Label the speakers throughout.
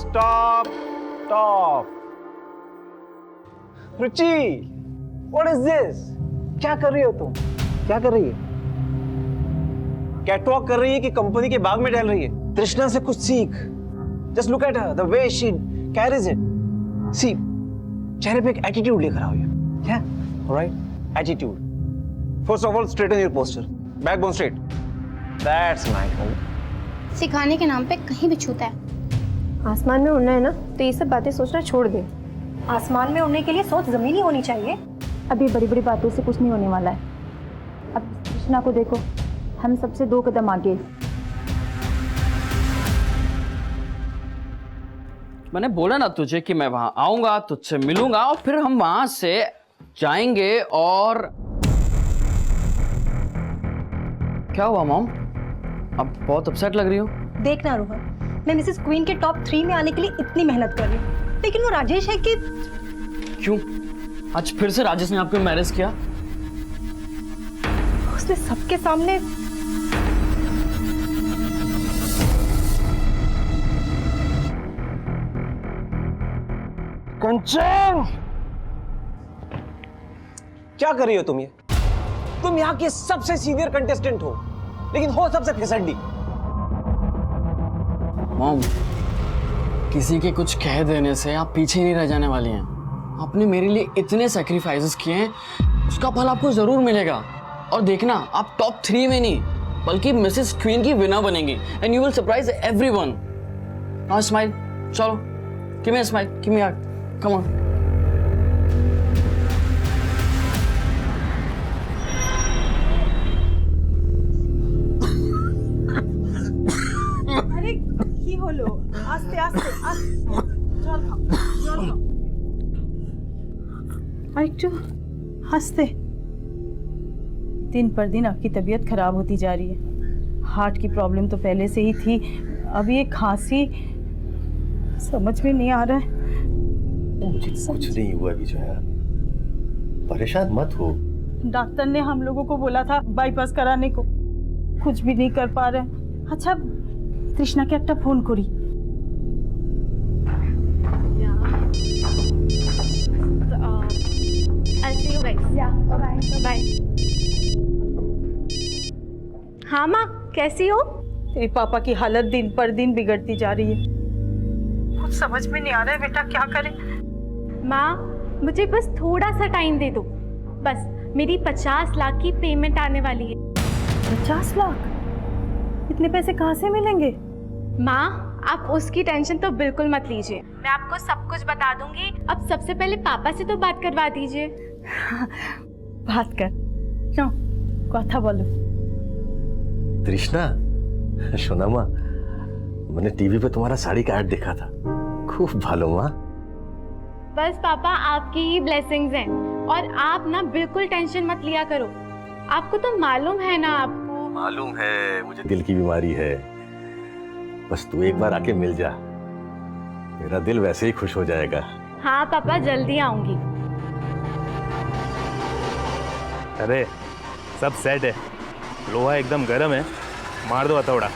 Speaker 1: stop, stop. Ruchi, what is this? क्या कर रही हो तुम? क्या कर रही है? कैटवॉक कर रही है कि कंपनी के बाग में टहल रही है? तृष्णा से कुछ सीख. Just look at her, the way she carries it. See, चेहरे पे एक एटीट्यूड लेकर आओ यार. Yeah, alright, attitude. First of all, straighten your posture. Backbone straight. That's nice.
Speaker 2: सिखाने के नाम पे कहीं भी छूता है.
Speaker 3: आसमान में उड़ना है ना, तो ये सब बातें सोचना छोड़ दे.
Speaker 4: आसमान में उड़ने के लिए सोच जमीनी होनी चाहिए.
Speaker 5: अभी बड़ी बड़ी बातों से कुछ नहीं होने वाला है. अब कृष्णा को देखो, हम सबसे 2 कदम आगे.
Speaker 6: मैंने बोला ना तुझे कि मैं वहां आऊंगा, तुझसे मिलूंगा और फिर हम वहां से जाएंगे. और क्या हुआ मॉम? अब बहुत अपसेट लग रही हो.
Speaker 4: देखना रोहन, मैं मिसेस क्वीन के टॉप 3 में आने के लिए इतनी मेहनत कर रही हूँ, लेकिन वो राजेश है कि
Speaker 6: क्यों? आज फिर से राजेश ने आपको मैरिज किया?
Speaker 4: उसने सबके सामने
Speaker 1: कंचन, क्या कर रही हो तुम ये? तुम यहाँ की सबसे सीनियर कंटेस्टेंट हो, लेकिन हो सबसे फिसड्डी.
Speaker 6: मॉम, किसी के कुछ कह देने से आप पीछे नहीं रह जाने वाली हैं. आपने मेरे लिए इतने सैक्रिफाइसेस किए हैं, उसका फल आपको जरूर मिलेगा. और देखना, आप टॉप 3 में नहीं बल्कि मिसेस क्वीन की विनर बनेंगी. And you will surprise everyone. Now smile. चलो, give me a smile, give me a hug. Come on.
Speaker 4: अरे की হলো আস্তে আস্তে জল খাও জল খাও আর একটু আস্তে
Speaker 7: दिन पर दिन आपकी तबीयत खराब होती जा रही है. हार्ट की प्रॉब्लम तो पहले से ही थी, अब ये खांसी समझ में नहीं आ रहा है.
Speaker 8: मुझे कुछ नहीं हुआ विजया, परेशान मत हो.
Speaker 7: डॉक्टर ने हम लोगों को बोला था बाईपास कराने को, कुछ भी नहीं कर पा रहे. अच्छा, তৃষ্ণা কে একটা ফোন করি.
Speaker 2: I'll see you guys. Yeah, bye. Bye. हाँ माँ, कैसी हो?
Speaker 7: तेरे पापा की हालत दिन पर दिन बिगड़ती जा रही है. कुछ समझ में नहीं आ रहा है बेटा, क्या करें.
Speaker 9: माँ, मुझे बस थोड़ा सा टाइम दे दो. बस मेरी 50 लाख की पेमेंट आने वाली है.
Speaker 7: 50 लाख? इतने पैसे कहाँ से मिलेंगे?
Speaker 9: माँ, आप उसकी टेंशन तो बिल्कुल मत लीजिए, मैं आपको सब कुछ बता दूंगी. अब सबसे पहले पापा से तो बात करवा दीजिए.
Speaker 7: बात कर. क्यों, कथा बोलो.
Speaker 8: तृष्णा, शोना माँ, मैंने टीवी पे तुम्हारा साड़ी का ऐड देखा था. खूब भालो माँ.
Speaker 9: बस पापा, आपकी ही ब्लेसिंग्स हैं और आप ना बिल्कुल टेंशन मत लिया करो. आपको तो मालूम है ना. आपको
Speaker 8: मालूम है मुझे दिल की बीमारी है. बस तू एक बार आके मिल जा, मेरा दिल वैसे ही खुश हो जाएगा.
Speaker 9: हाँ पापा, जल्दी आऊंगी.
Speaker 10: अरे सब सेट है, लोहा एकदम गर्म है, मार दो हथौड़ा.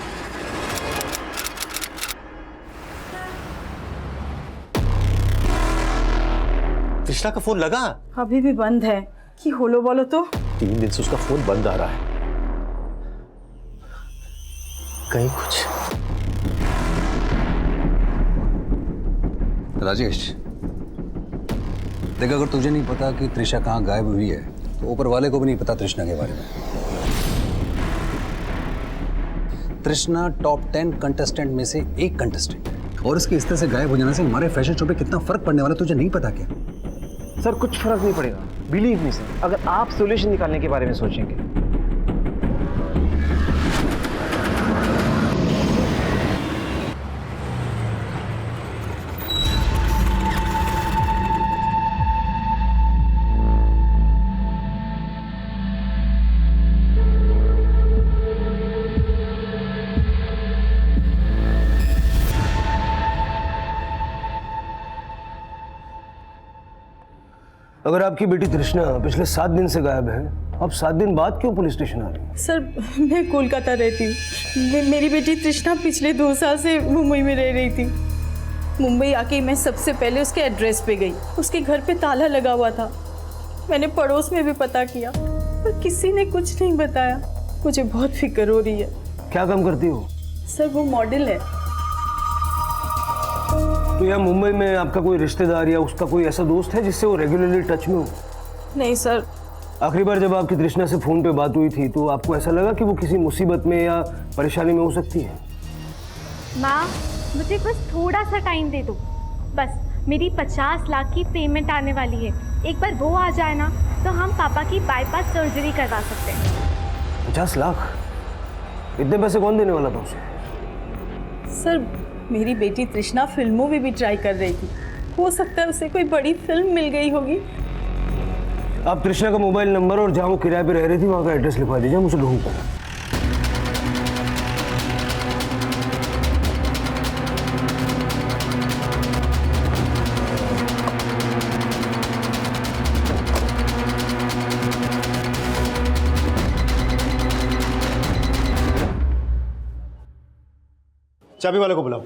Speaker 8: तृष्णा का फोन लगा?
Speaker 7: अभी भी बंद है. कि होलो बोलो तो.
Speaker 8: 3 दिन से उसका फोन बंद आ रहा है. कहीं कुछ.
Speaker 11: राजेश, देख, अगर तुझे नहीं पता कि तृषा कहाँ गायब हुई है, तो ऊपर वाले को भी नहीं पता तृष्णा के बारे में. तृष्णा टॉप 10 कंटेस्टेंट में से एक कंटेस्टेंट, और इसके इस तरह से गायब हो जाने से हमारे फैशन शो पे कितना फर्क पड़ने वाला तुझे नहीं पता क्या?
Speaker 1: सर, कुछ फर्क नहीं पड़ेगा, बिलीव मी सर, अगर आप सॉल्यूशन निकालने के बारे में सोचेंगे.
Speaker 12: अगर आपकी बेटी तृष्णा पिछले 7 दिन से गायब है, अब 7 दिन बाद क्यों पुलिस स्टेशन आ रही है?
Speaker 7: सर, मैं कोलकाता रहती हूँ. मेरी बेटी तृष्णा पिछले 2 साल से मुंबई में रह रही थी. मुंबई आके मैं सबसे पहले उसके एड्रेस पे गई। उसके घर पे ताला लगा हुआ था। मैंने पड़ोस में भी पता किया पर किसी ने कुछ नहीं बताया। मुझे बहुत फिक्र हो रही है।
Speaker 12: क्या काम करती हो?
Speaker 7: सर वो मॉडल है।
Speaker 12: तो यहाँ मुंबई में आपका कोई रिश्तेदार या उसका कोई ऐसा दोस्त है जिससे वो रेगुलरली टच में हो?
Speaker 7: नहीं सर।
Speaker 12: आखिरी बार जब आपकी तृष्णा से फोन पे बात हुई थी तो आपको ऐसा लगा कि वो किसी मुसीबत में या परेशानी में हो सकती है?
Speaker 9: माँ मुझे बस थोड़ा सा टाइम दे दो। बस मेरी 50 लाख की पेमेंट आने वाली है। एक बार वो आ जाए ना तो हम पापा की बाईपास सर्जरी करवा सकते हैं।
Speaker 12: 50 लाख? इतने पैसे कौन देने वाला था उसे?
Speaker 7: सर मेरी बेटी तृष्णा फिल्मों में भी ट्राई कर रही थी। हो सकता है उसे कोई बड़ी फिल्म मिल गई होगी।
Speaker 12: आप तृष्णा का मोबाइल नंबर और जहाँ वो किराए पे रह रही थी वहाँ का एड्रेस लिखवा दीजिए, मुझे ढूंढता है।
Speaker 13: चाबी वाले को बुलाओ।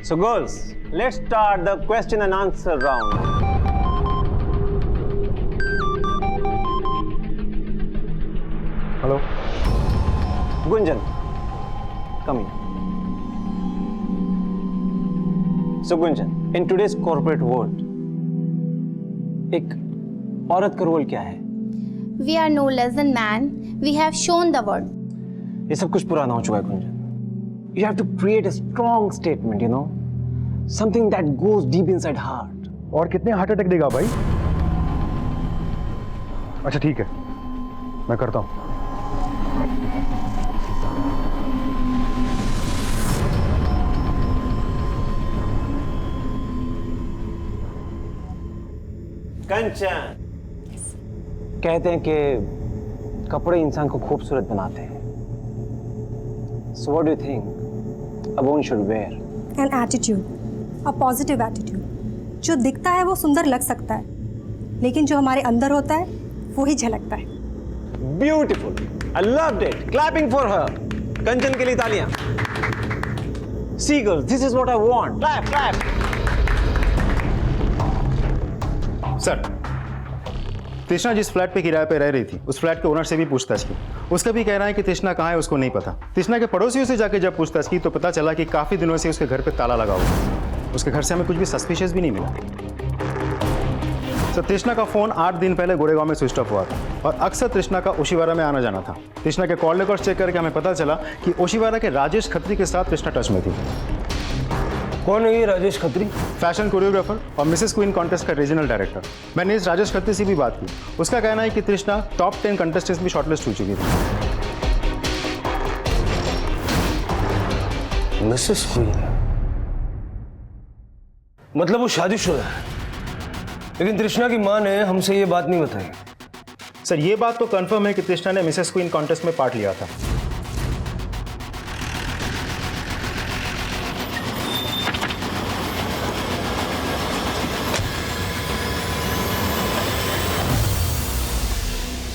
Speaker 1: So girls, let's start the question and answer round.
Speaker 13: Hello
Speaker 1: Gunjan, come here. So Gunjan, in today's corporate world, एक औरत का रोल क्या है?
Speaker 2: We are no less than man. We have shown the world.
Speaker 1: ये सब कुछ पुराना हो चुका है Gunjan. You have to create a strong statement, you know, something that goes deep inside heart.
Speaker 13: और कितने हार्ट अटैक देगा भाई? अच्छा ठीक है, मैं करता हूँ।
Speaker 1: कंचन, कहते हैं कि कपड़े इंसान को खूबसूरत बनाते हैं। So what do you think a woman should wear?
Speaker 4: An attitude, a positive attitude. जो दिखता है वो सुंदर लग सकता है, लेकिन जो हमारे अंदर होता है वो ही झलकता है।
Speaker 1: Beautiful. I loved it. Clapping for her. कंचन के लिए तालियां। See girls, this is what I want. Clap, clap.
Speaker 13: Sir, तृष्णा जिस फ्लैट पे किराए पे रह रही थी उस फ्लैट के ओनर से भी पूछताछ की। उसका भी कहना है कि तृष्णा कहाँ है उसको नहीं पता। तृष्णा के पड़ोसियों से जाके जब पूछताछ की तो पता चला कि काफ़ी दिनों से उसके घर पे ताला लगा हुआ। उसके घर से हमें कुछ भी सस्पिशियस भी नहीं मिला। सर, तृष्णा का फ़ोन 8 दिन पहले गोरेगांव में स्विच ऑफ हुआ था और अक्सर तृष्णा का ओशिवारा में आना जाना था। तृष्णा के कॉल रिकॉर्ड चेक करके हमें पता चला कि ओशिवारा के राजेश खत्री के साथ तृष्णा टच में थी।
Speaker 12: कौन है ये राजेश खत्री?
Speaker 13: फैशन कोरियोग्राफर और मिसेस क्वीन कॉन्टेस्ट का रीजनल डायरेक्टर। मैंने इस राजेश खत्री से भी बात की। उसका कहना है कि तृष्णा टॉप 10 कंटेस्टेंट्स में शॉर्टलिस्ट हो चुकी थी।
Speaker 12: मिसेस क्वीन मतलब वो शादीशुदा है, लेकिन तृष्णा की मां ने हमसे ये बात नहीं बताई।
Speaker 13: सर, ये बात तो कंफर्म है कि तृष्णा ने मिसेस क्वीन कॉन्टेस्ट में पार्ट लिया था।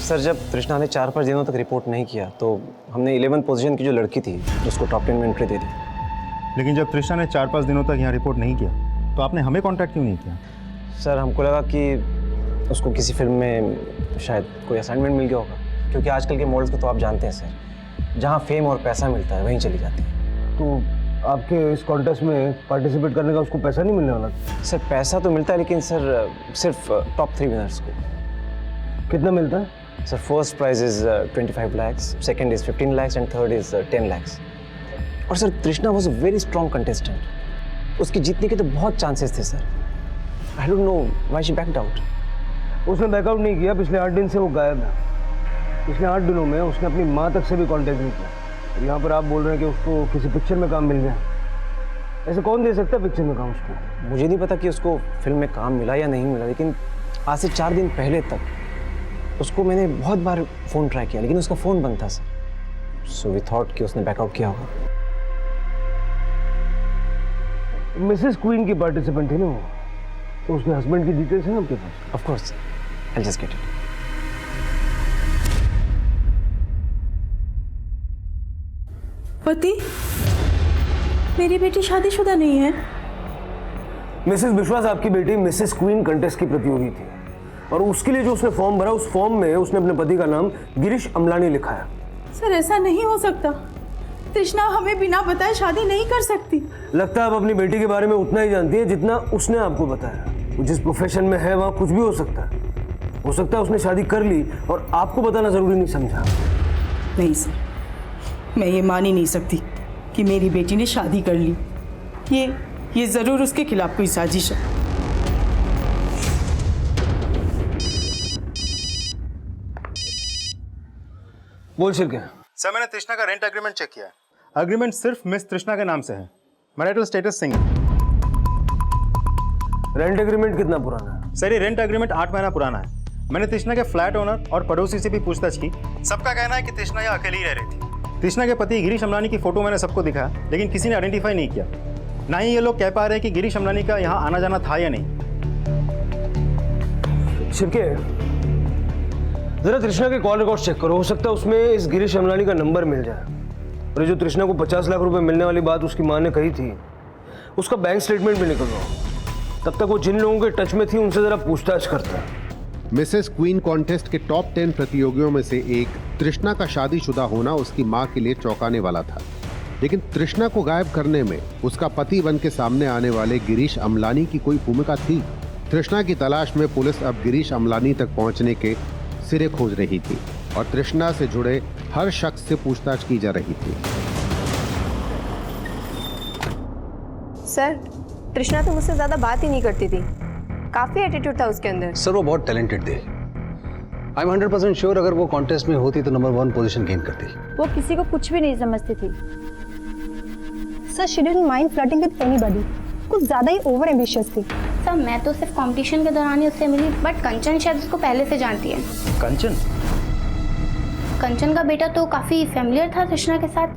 Speaker 1: सर, जब तृष्णा ने 4-5 दिनों तक रिपोर्ट नहीं किया तो हमने 11th पोजीशन की जो लड़की थी उसको टॉप 10 में एंट्री दे दी।
Speaker 13: लेकिन जब तृष्णा ने 4-5 दिनों तक यहाँ रिपोर्ट नहीं किया तो आपने हमें कांटेक्ट क्यों नहीं किया?
Speaker 1: सर, हमको लगा कि उसको किसी फिल्म में शायद कोई असाइनमेंट मिल गया होगा, क्योंकि आजकल के मॉडल्स को तो आप जानते हैं सर, जहाँ फेम और पैसा मिलता है वहीं चली जाती है।
Speaker 12: तो आपके इस कॉन्टेस्ट में पार्टिसिपेट करने का उसको पैसा नहीं मिलने वाला?
Speaker 1: सर, पैसा तो मिलता है, लेकिन सर सिर्फ टॉप 3 विनर्स को।
Speaker 12: कितना मिलता है?
Speaker 1: Sir, first prize is 25 lakhs, second is 15 lakhs and third is 10 lakhs। और sir, Trishna was a very strong contestant. उसके जीतने के तो बहुत चांसेस थे sir. I don't know why she backed out.
Speaker 12: उसने बैकआउट नहीं किया। पिछले 8 दिन से वो गायब है। पिछले 8 दिनों में उसने अपनी माँ तक से भी कांटेक्ट नहीं किया। यहाँ पर आप बोल रहे हैं कि उसको किसी पिक्चर में काम मिल गया। ऐसे कौन दे सकता है पिक्चर में काम उसको?
Speaker 1: मुझे नहीं पता कि उसको फिल्म में काम मिला या नहीं मिला, लेकिन आज से 4 दिन पहले तक उसको मैंने बहुत बार फ़ोन ट्राई किया, लेकिन उसका फ़ोन बंद था सर। सो वी थॉट कि उसने बैकआउट किया होगा।
Speaker 12: मिसेस क्वीन की पार्टिसिपेंट थी ना वो, तो उसके हस्बैंड की डिटेल्स है ना आपके पास?
Speaker 1: Of course. I'll just get it.
Speaker 7: पति, मेरी बेटी शादीशुदा नहीं है।
Speaker 12: मिसेस विश्वास आपकी बेटी मिसेस क्वीन कंटेस्ट की प्रतियोगी थी और उसके लिए जो उसने फॉर्म भरा उस फॉर्म में उसने अपने पति का नाम गिरीश अमलानी लिखा है।
Speaker 7: सर ऐसा नहीं हो सकता। तृष्णा हमें बिना बताए शादी नहीं कर सकती।
Speaker 12: लगता है आप अपनी बेटी के बारे में उतना ही जानती है जितना उसने आपको बताया। वो जिस प्रोफेशन में है वहाँ कुछ भी हो सकता है। हो सकता है उसने शादी कर ली और आपको बताना जरूरी नहीं समझा।
Speaker 7: नहीं सर, मैं ये मान ही नहीं सकती कि मेरी बेटी ने शादी कर ली। ये जरूर उसके खिलाफ कोई साजिश है।
Speaker 12: बोल शिरके।
Speaker 13: सर मैंने तृष्णा का रेंट एग्रीमेंट चेक किया है। एग्रीमेंट सिर्फ मिस तृष्णा के नाम से है। Marital status single.
Speaker 12: Rent agreement कितना पुराना है?
Speaker 13: सर ये रेंट एग्रीमेंट 8 महीना पुराना है। मैंने तृष्णा के फ्लैट ओनर और पड़ोसी से भी पूछताछ की। सबका कहना है कि तृष्णा यहाँ अकेली ही रह रही थी। तृष्णा के पति गिरीश अमलानी की फोटो मैंने सबको दिखाया, लेकिन किसी ने आइडेंटिफाई नहीं किया। ना ही ये लोग कह पा रहे हैं कि गिरीश अमलानी का यहाँ आना जाना था या नहीं।
Speaker 12: शिरके, जरा तृष्णा के कॉल रिकॉर्ड चेक करो। हो सकता है उसमें इस गिरीश अमलानी का नंबर मिल जाए। और ये जो तृष्णा को 50 लाख रुपए मिलने वाली बात उसकी माँ ने कही थी, उसका बैंक स्टेटमेंट भी निकलवाओ। तब तक वो जिन लोगों के टच में थी उनसे जरा पूछताछ करता है।
Speaker 14: मिसेस क्वीन कॉन्टेस्ट के टॉप 10 प्रतियोगियों में से एक तृष्णा का शादीशुदा होना उसकी मां के लिए चौंकाने वाला था। लेकिन तृष्णा को गायब करने में उसका पति बन के सामने आने वाले गिरीश अमलानी की कोई भूमिका थी। तृष्णा की तलाश में पुलिस अब गिरीश अमलानी तक पहुंचने के सिरे खोज रही थी और तृष्णा से जुड़े हर शख्स से पूछताछ की जा रही थी।
Speaker 3: सर, तृष्णा तो मुझसे ज़्यादा बात ही नहीं करती थी। काफ़ी एटीट्यूड था उसके अंदर।
Speaker 11: सर वो बहुत टैलेंटेड थी। आई एम 100% श्योर अगर वो कॉन्टेस्ट में होती तो नंबर 1 पोजीशन गेन करती।
Speaker 5: वो किसी को कुछ भी नहीं समझती थी।
Speaker 4: Sir, she didn't mind flirting with anybody. कुछ ज़्यादा ही ओवर एम्बिशियस थी।
Speaker 2: सर मैं तो सिर्फ कंपटीशन के दौरान ही उससे मिली, बट कंचन शायद उसको पहले से जानती है।
Speaker 13: कंचन?
Speaker 2: कंचन का बेटा तो काफ़ी फेमिलियर था तृष्णा के साथ,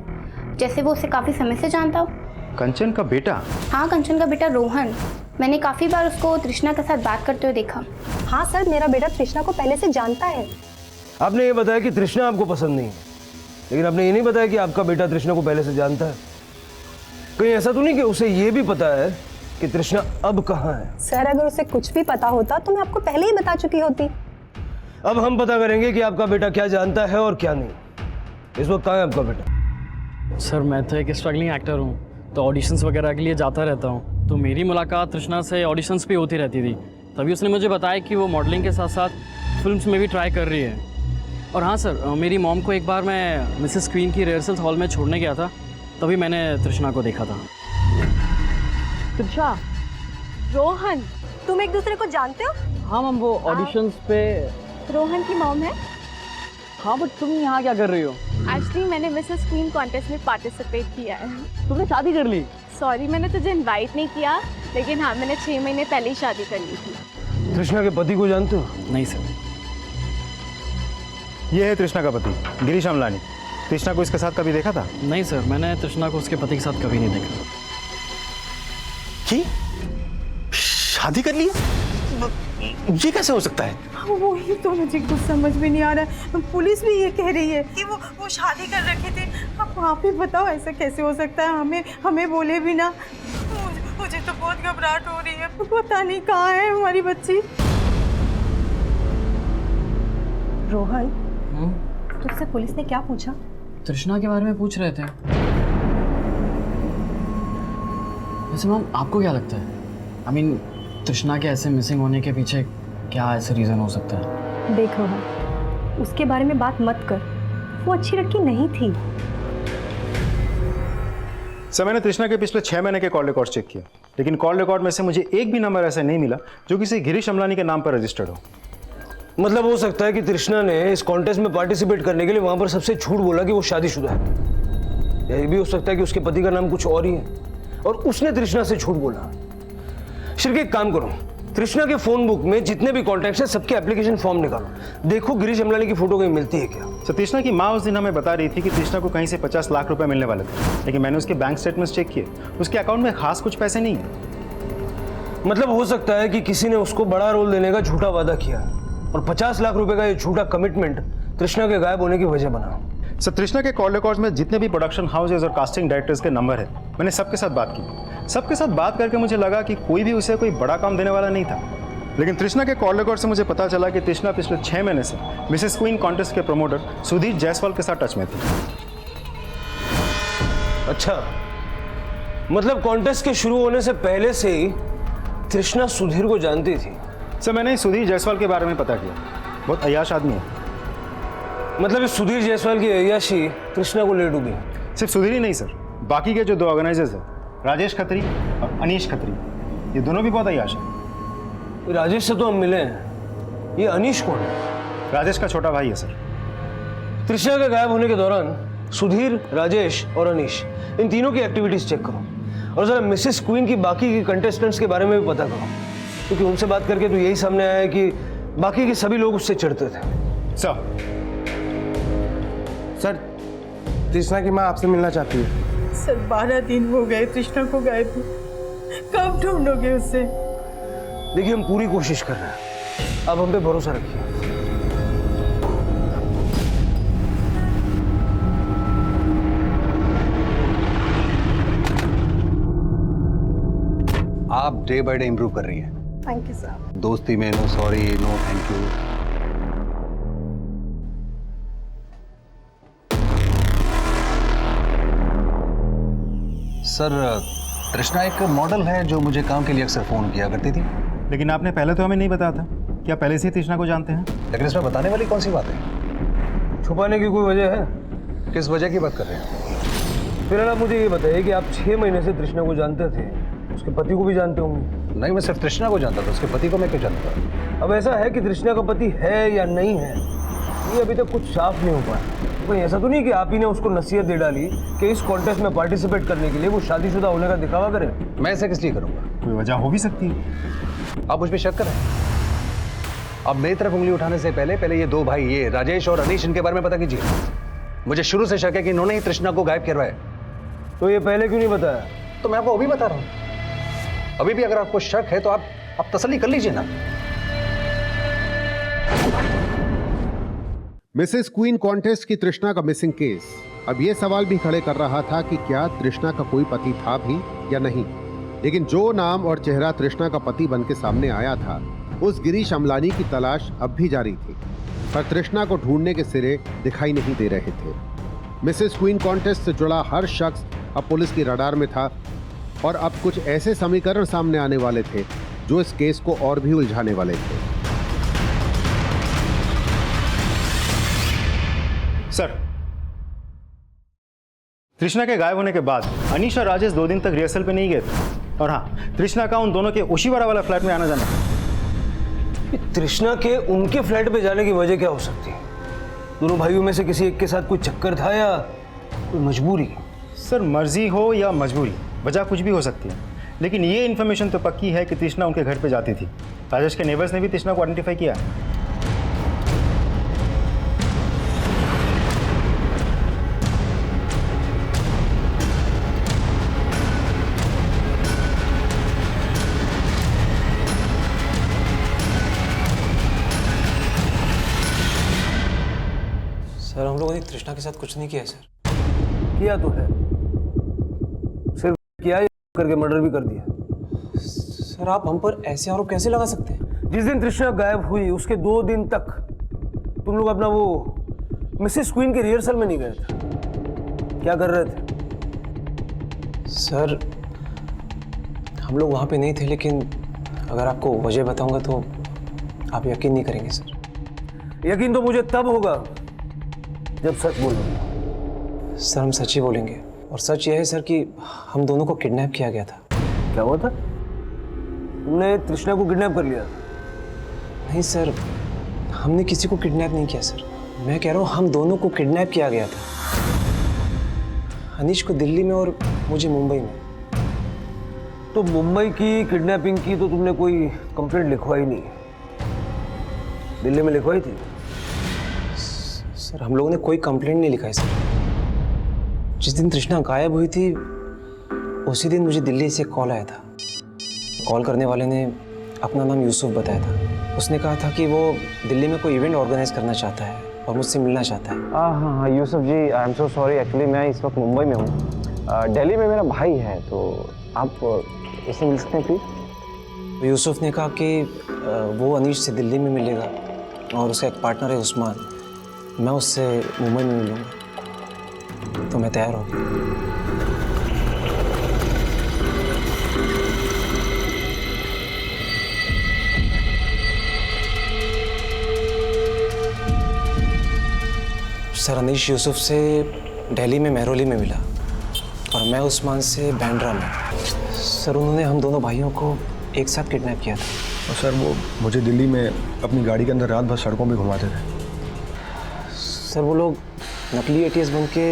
Speaker 2: जैसे वो उसे काफ़ी समय से जानता हो।
Speaker 13: कंचन का बेटा?
Speaker 2: हाँ, कंचन का बेटा रोहन। मैंने काफ़ी बार उसको तृष्णा के साथ बात करते हुए देखा।
Speaker 4: हाँ सर, मेरा बेटा तृष्णा को पहले से जानता है।
Speaker 12: आपने ये बताया कि तृष्णा आपको पसंद नहीं है, लेकिन आपने ये नहीं बताया कि आपका बेटा तृष्णा को पहले से जानता है। कहीं ऐसा तो नहीं कि उसे ये भी पता है कि तृष्णा अब कहाँ है?
Speaker 4: सर, अगर उसे कुछ भी पता होता तो मैं आपको पहले ही बता चुकी होती।
Speaker 12: अब हम पता करेंगे कि आपका बेटा क्या जानता है और क्या नहीं। इस वक्त कहाँ है आपका बेटा?
Speaker 6: सर मैं तो एक स्ट्रगलिंग एक्टर हूँ, तो ऑडिशंस वगैरह के लिए जाता रहता हूँ। तो मेरी मुलाकात तृष्णा से ऑडिशंस पे होती रहती थी। तभी उसने मुझे बताया कि वो मॉडलिंग के साथ साथ फिल्म्स में भी ट्राई कर रही है। और हाँ सर, मेरी मॉम को एक बार मैं मिसेस क्वीन की रिहर्सल्स हॉल में छोड़ने गया था, तभी मैंने तृष्णा को देखा था।
Speaker 5: तृषा,
Speaker 3: रोहन, तुम एक दूसरे को जानते हो?
Speaker 6: हाँ मैम, वो ऑडिशंस पे।
Speaker 3: रोहन की मॉम है।
Speaker 6: हाँ, बट तुम यहाँ क्या कर रही हो?
Speaker 9: एक्चुअली मैंने मिसेस क्वीन कॉन्टेस्ट में पार्टिसिपेट किया है।
Speaker 6: तुमने शादी कर ली?
Speaker 9: सॉरी, मैंने तुझे इनवाइट नहीं किया, लेकिन हाँ मैंने 6 महीने पहले ही शादी कर ली थी।
Speaker 12: तृष्णा के पति को जानते हो?
Speaker 6: नहीं सर।
Speaker 13: ये है तृष्णा का पति गिरीश अमलानी। तृष्णा को इसके साथ कभी देखा था?
Speaker 6: नहीं सर, मैंने तृष्णा को उसके पति के साथ कभी नहीं देखा।
Speaker 8: की? शादी कर ली? ये कैसे हो सकता है?
Speaker 7: वही तो मुझे कुछ समझ में नहीं आ रहा है। पुलिस भी ये कह रही है कि वो शादी कर रखे थे। अब आप ही बताओ ऐसा कैसे हो सकता है? हमें बोले भी ना। मुझे तो बहुत घबराहट हो रही है। पता नहीं कहाँ है हमारी बच्ची।
Speaker 4: रोहन, तुझसे पुलिस ने क्या पूछा?
Speaker 6: तृष्णा के बारे में पूछ रहे थे। वैसे मैम, आपको क्या लगता है? I mean, तृष्णा के ऐसे मिसिंग होने के पीछे क्या ऐसे रीज़न हो सकता है?
Speaker 4: देख रोहन, उसके बारे में बात मत कर। वो अच्छी लड़की नहीं थी।
Speaker 13: सर मैंने तृष्णा के पिछले 6 महीने के कॉल रिकॉर्ड चेक किया, लेकिन कॉल रिकॉर्ड में से मुझे एक भी नंबर ऐसा नहीं मिला जो किसी गिरीश अमलानी के नाम पर रजिस्टर्ड हो।
Speaker 12: मतलब हो सकता है कि तृष्णा ने इस कॉन्टेस्ट में पार्टिसिपेट करने के लिए वहां पर सबसे झूठ बोला कि वो शादीशुदा है। यह भी हो सकता है कि उसके पति का नाम कुछ और ही है और उसने तृष्णा से झूठ बोला। शिरके, एक काम करो, तृष्णा के फोन बुक में जितने भी कॉन्टैक्ट्स हैं सबके एप्लीकेशन फॉर्म निकालो, देखो गिरीश अमलानी की फोटो कहीं मिलती है क्या।
Speaker 13: तो तृष्णा की माँ उस दिन हमें बता रही थी कि तृष्णा को कहीं से 50 लाख रुपए मिलने वाले थे, लेकिन मैंने उसके बैंक स्टेटमेंट्स चेक किए, उसके अकाउंट में खास कुछ पैसे नहीं है।
Speaker 12: मतलब हो सकता है कि किसी ने उसको बड़ा रोल देने का झूठा वादा किया और 50 लाख रुपए का ये झूठा कमिटमेंट तृष्णा के गायब होने की वजह बना।
Speaker 13: सर, तृष्णा के कॉल रिकॉर्ड्स में जितने भी प्रोडक्शन हाउसेज और कास्टिंग डायरेक्टर्स के नंबर है, मैंने सबके साथ बात की। सबके साथ बात करके मुझे लगा कि कोई भी उसे कोई बड़ा काम देने वाला नहीं था, लेकिन तृष्णा के कॉल रिकॉर्ड से मुझे पता चला कि तृष्णा पिछले 6 महीने से मिसेस क्वीन कॉन्टेस्ट के प्रमोटर सुधीर जायसवाल के साथ टच में थी।
Speaker 12: अच्छा, मतलब कॉन्टेस्ट के शुरू होने से पहले से ही तृष्णा सुधीर को जानती थी।
Speaker 13: सर, मैंने सुधीर जायसवाल के बारे में पता किया, बहुत अय्याश आदमी है।
Speaker 12: मतलब इस सुधीर जायसवाल की अय्याशी तृष्णा को ले डूबी।
Speaker 13: सिर्फ सुधीर ही नहीं सर, बाकी के जो 2 ऑर्गेनाइजर्स हैं, राजेश खत्री और अनीश खत्री, ये दोनों भी बहुत अय्याश हैं।
Speaker 12: राजेश से तो हम मिले हैं, ये अनीश कौन है?
Speaker 13: राजेश का छोटा भाई है सर।
Speaker 12: तृष्णा के गायब होने के दौरान सुधीर, राजेश और अनीश, इन तीनों की एक्टिविटीज चेक करो और जरा मिसेस क्वीन की बाकी की कंटेस्टेंट्स के बारे में भी पता करो, क्योंकि उनसे बात करके तो यही सामने आया है कि बाकी के सभी लोग उससे चिढ़ते थे।
Speaker 1: सर, तृष्णा की माँ आपसे मिलना चाहती है।
Speaker 7: सर 12 दिन हो गए तृष्णा को गायब हुए, कब ढूंढोगे उसे?
Speaker 12: देखिए, हम पूरी कोशिश कर रहे हैं, अब हम पे भरोसा रखिए।
Speaker 11: आप डे बाय डे इंप्रूव कर रही हैं।
Speaker 3: Thank you sir.
Speaker 11: दोस्ती में no sorry, no thank you. Sir, Trishna एक मॉडल है जो मुझे काम के लिए अक्सर फोन किया करती थी।
Speaker 13: लेकिन आपने पहले तो हमें नहीं बताया था। क्या पहले से ही तृष्णा को जानते हैं?
Speaker 11: लेकिन इसमें बताने वाली कौन सी बात है?
Speaker 12: छुपाने की कोई वजह है?
Speaker 11: किस वजह की बात कर रहे हैं?
Speaker 12: फिर आप मुझे ये बताइए कि आप 6 महीने से तृष्णा को जानते थे, उसके पति को भी जानते होंगे।
Speaker 11: नहीं, मैं सिर्फ तृष्णा को जानता था, उसके पति को मैं क्यों जानता?
Speaker 12: अब ऐसा है कि तृष्णा का पति है या नहीं है, ये अभी तक कुछ साफ नहीं हो पाया। तो कहीं ऐसा तो नहीं कि आप ही ने उसको नसीहत दे डाली कि इस कॉन्टेस्ट में पार्टिसिपेट करने के लिए वो शादीशुदा होने का दिखावा करे?
Speaker 11: मैं ऐसा किस लिए करूंगा?
Speaker 13: कोई वजह हो भी सकती है।
Speaker 11: आप मुझ पर शक करें। अब मेरी तरफ उंगली उठाने से पहले ये 2 भाई, ये राजेश और अनीश, इनके बारे में पता कीजिए। मुझे शुरू से शक है कि इन्होंने ही तृष्णा को गायब करवाया।
Speaker 12: तो ये पहले क्यों नहीं बताया?
Speaker 11: तो मैं आपको अभी बता रहा हूं। अभी भी अगर आपको शक है तो आप तसल्ली कर लीजिए ना।
Speaker 14: मिसेस क्वीन कॉन्टेस्ट की तृष्णा का मिसिंग केस अब यह सवाल भी खड़े कर रहा था कि क्या तृष्णा का कोई पति था भी या नहीं। लेकिन जो नाम और चेहरा तृष्णा का पति बन के सामने आया था, उस गिरीश अमलानी की तलाश अब भी जारी थी, पर तृष्णा को ढूंढने के सिरे दिखाई नहीं दे रहे थे। मिसेस क्वीन कॉन्टेस्ट से जुड़ा हर शख्स अब पुलिस की रडार में था और अब कुछ ऐसे समीकरण सामने आने वाले थे जो इस केस को और भी उलझाने वाले थे।
Speaker 13: सर, तृष्णा के गायब होने के बाद अनीश और राजेश 2 दिन तक रिहर्सल पे नहीं गए थे। और हाँ, तृष्णा का उन दोनों के ओशीवाड़ा वाला फ्लैट में आना जाना था।
Speaker 12: तृष्णा के उनके फ्लैट पे जाने की वजह क्या हो सकती है? दोनों भाइयों में से किसी एक के साथ कोई चक्कर था या कोई मजबूरी?
Speaker 13: सर, मर्जी हो या मजबूरी, वजह कुछ भी हो सकती है, लेकिन ये इन्फॉर्मेशन तो पक्की है कि तृष्णा उनके घर पे जाती थी। राजेश के नेबर्स ने भी तृष्णा को आइडेंटिफाई किया।
Speaker 1: सर, हम लोगों ने तृष्णा के साथ कुछ नहीं किया है सर।
Speaker 12: किया तो है, सिर्फ किया ही करके मर्डर भी कर दिया।
Speaker 1: सर, आप हम पर ऐसे आरोप कैसे लगा सकते हैं?
Speaker 12: जिस दिन तृष्णा गायब हुई उसके 2 दिन तक तुम लोग अपना वो मिसेस क्वीन के रिहर्सल में नहीं गए थे। क्या कर रहे थे?
Speaker 1: सर, हम लोग वहाँ पे नहीं थे, लेकिन अगर आपको वजह बताऊंगा तो आप यकीन नहीं करेंगे सर।
Speaker 12: यकीन तो मुझे तब होगा जब सच बोलूंगा।
Speaker 1: सर, हम सच ही बोलेंगे, और सच यह है सर कि हम दोनों को किडनैप किया गया था।
Speaker 12: क्या हुआ था? तुमने तृष्णा को किडनैप कर लिया?
Speaker 1: नहीं सर, हमने किसी को किडनैप नहीं किया सर। मैं कह रहा हूँ हम दोनों को किडनैप किया गया था। अनीश को दिल्ली में और मुझे मुंबई में।
Speaker 12: तो मुंबई की किडनैपिंग की तो तुमने कोई कंप्लेंट लिखवाई नहीं, दिल्ली में लिखवाई थी?
Speaker 1: सर हम लोगों ने कोई कंप्लेंट नहीं लिखा है सर। जिस दिन तृष्णा गायब हुई थी उसी दिन मुझे दिल्ली से कॉल आया था। कॉल करने वाले ने अपना नाम यूसुफ बताया था। उसने कहा था कि वो दिल्ली में कोई इवेंट ऑर्गेनाइज करना चाहता है और मुझसे मिलना चाहता है।
Speaker 15: हाँ Yusuf ji, I am so sorry, actually मैं इस वक्त मुंबई में हूँ। दिल्ली में मेरा भाई है, तो आप इससे मिल सकते हैं प्लीज़?
Speaker 1: तो यूसुफ ने कहा कि वो अनीश से दिल्ली में मिलेगा और उसका एक पार्टनर है उस्मान, मैं उससे मुंबई में मिलूँगा। तो मैं तैयार हो गया। सर अनीश यूसुफ से दिल्ली में मेहरौली में मिला और मैं उस्मान से बैंड्रा में। सर उन्होंने हम दोनों भाइयों को एक साथ किडनैप किया था।
Speaker 11: और सर वो मुझे दिल्ली में अपनी गाड़ी के अंदर रात भर सड़कों पे घुमाते थे।
Speaker 1: सर वो लोग नकली एटीएस बन के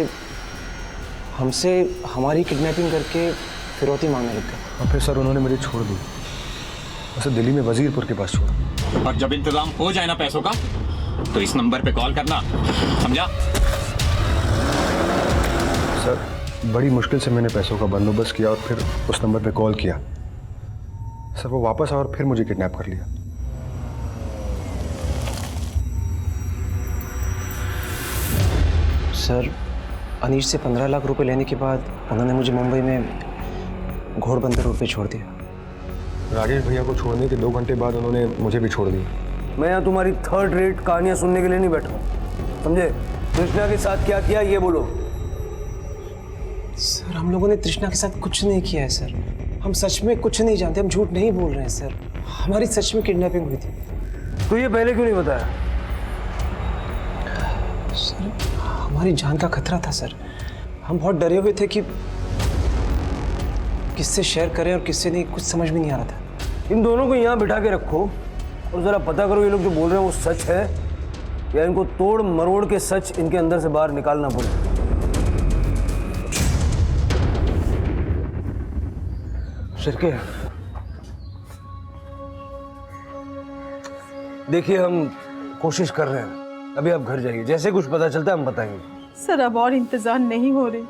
Speaker 1: हमसे हमारी किडनैपिंग करके फिरौती मांगने लग गए।
Speaker 11: और फिर सर उन्होंने मुझे छोड़ दी, उसे दिल्ली में वजीरपुर के पास छोड़ा।
Speaker 16: और जब इंतजाम हो जाए ना पैसों का तो इस नंबर पे कॉल करना, समझा?
Speaker 11: सर बड़ी मुश्किल से मैंने पैसों का बंदोबस्त किया और फिर उस नंबर पे कॉल किया। सर वो वापस आया और फिर मुझे किडनैप कर लिया।
Speaker 1: सर अनीश से 15 लाख रुपए लेने के बाद उन्होंने मुझे मुंबई में घोड़बंदर रोड पे छोड़ दिया।
Speaker 11: राजेश भैया को छोड़ने के 2 घंटे बाद उन्होंने मुझे भी छोड़ दिया।
Speaker 12: मैं यहाँ तुम्हारी थर्ड रेट कहानियाँ सुनने के लिए नहीं बैठा, समझे? तृष्णा के साथ क्या किया ये बोलो।
Speaker 1: सर हम लोगों ने तृष्णा के साथ कुछ नहीं किया है सर। हम सच में कुछ नहीं जानते, हम झूठ नहीं बोल रहे हैं सर। हमारी सच में किडनैपिंग हुई थी।
Speaker 12: तो ये पहले क्यों नहीं बताया?
Speaker 1: सर हमारी जान का खतरा था सर। हम बहुत डरे हुए थे कि किससे शेयर करें और किससे नहीं, कुछ समझ में नहीं आ रहा था।
Speaker 12: इन दोनों को यहाँ बिठा के रखो और ज़रा पता करो ये लोग जो बोल रहे हैं वो सच है या इनको तोड़ मरोड़ के सच इनके अंदर से बाहर निकालना पड़े। शिरके, देखिए हम कोशिश कर रहे हैं, अभी आप घर जाइए, जैसे कुछ पता चलता है हम बताएंगे।
Speaker 7: सर अब और इंतजार नहीं हो रहे,